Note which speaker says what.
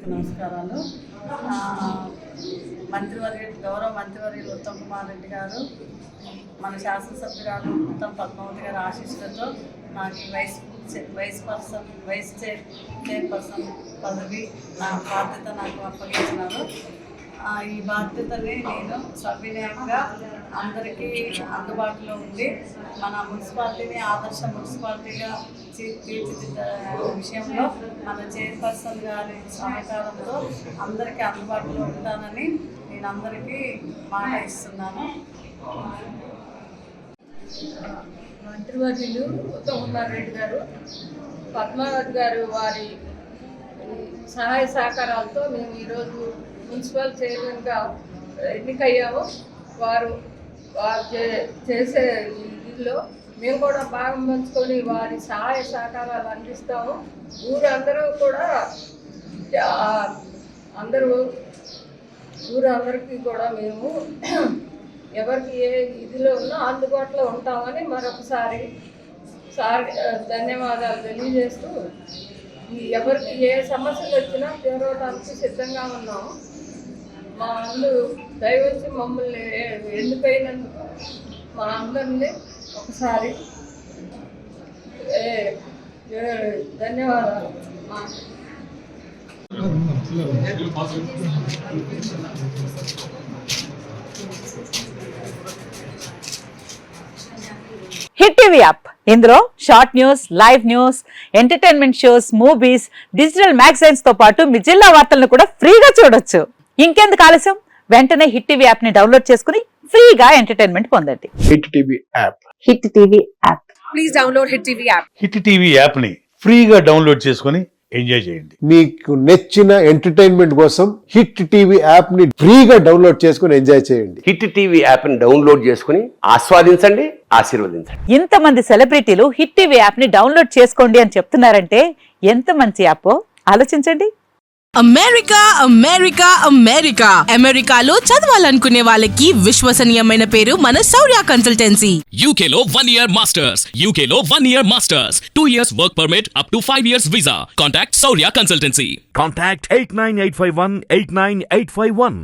Speaker 1: అందరికీ నమస్కారాలు. గౌరవ మంత్రివర్యులు ఉత్తమ్ కుమార్ రెడ్డి గారు, మన శాసనసభ్యురాలు ఉత్తమ్ పద్మావతి గారి ఆశీస్సులతో నాకు వైస్ చైర్పర్సన్ పదవి నా బాధ్యత నాకు అప్పగించినారు. ఈ బాధ్యతని నేను సవినయంగా అందరికీ అందుబాటులో ఉండి మన మున్సిపాలిటీని ఆదర్శ మున్సిపాలిటీగా తీర్చిదిద్దే విషయంలో మన చైర్పర్సన్ గారి సహకారంతో అందరికీ అందుబాటులో ఉంటానని నేను అందరికీ మాట ఇస్తున్నాను.
Speaker 2: మంత్రివర్యులు ఉత్తమ్ కుమార్ రెడ్డి గారు, పద్మావతి గారు వారి సహాయ సహకారాలతో మేము ఈరోజు మున్సిపల్ చైర్మన్గా ఎన్నికయ్యాము. వారు చేసే ఇదిలో మేము కూడా భాగం పంచుకొని వారి సహాయ సహకారాలు అందిస్తాము. ఊరందరూ కూడా ఊరందరికీ కూడా మేము ఎవరికి ఏ ఇదిలో ఉన్నా అందుబాటులో ఉంటామని మరొకసారి ధన్యవాదాలు తెలియజేస్తూ, ఎవరికి ఏ సమస్యలు వచ్చినా తీరవడానికి సిద్ధంగా ఉన్నాము. మా అందరూ దయవచ్చి మమ్మల్ని ఎన్నికైనందుకు మా అందరినీ ఒకసారి ధన్యవాదాలు.
Speaker 3: హిట్ టీవీ యాప్, ఇందులో short news, live news, entertainment shows, movies, digital magazines తో పాటు మీ జిల్లా వార్తలను కూడా ఫ్రీగా చూడొచ్చు. ఇంకెందుకు ఆలస్యం, వెంటనే హిట్ టీవీ యాప్ ని డౌన్లోడ్ చేసుకుని ఫ్రీగా ఎంటర్టైన్మెంట్ పొందండి.
Speaker 4: Hit TV app.
Speaker 3: Hit TV app.
Speaker 5: Please download hit TV app.
Speaker 6: Hit TV app ని ఫ్రీగా డౌన్లోడ్ చేసుకుని ఎంజాయ్ చేయండి.
Speaker 4: మీకు నచ్చిన ఎంటర్టైన్మెంట్ కోసం హిట్ టీవీ యాప్ ని ఫ్రీగా డౌన్లోడ్ చేసుకుని ఎంజాయ్ చేయండి.
Speaker 7: హిట్ టీవీ యాప్ ని డౌన్లోడ్ చేసుకుని ఆస్వాదించండి, ఆశీర్వదించండి.
Speaker 3: ఇంతమంది సెలబ్రిటీలు హిట్ టీవీ యాప్ ని డౌన్లోడ్ చేసుకోండి అని చెప్తున్నారంటే ఎంత మంచి యాప్ ఆలోచించండి.
Speaker 5: అమెరికా అమెరికా అమెరికా అమెరికాలో చదవాలనుకునే వాళ్ళకి విశ్వసనీయమైన పేరు మన శౌర్య కన్సల్టెన్సీ.
Speaker 8: UK లో 1 year masters, UK లో 1 year masters, 2 years work permit up to 5 years visa. Contact Shaurya Consultancy.
Speaker 9: Contact 89851 89851.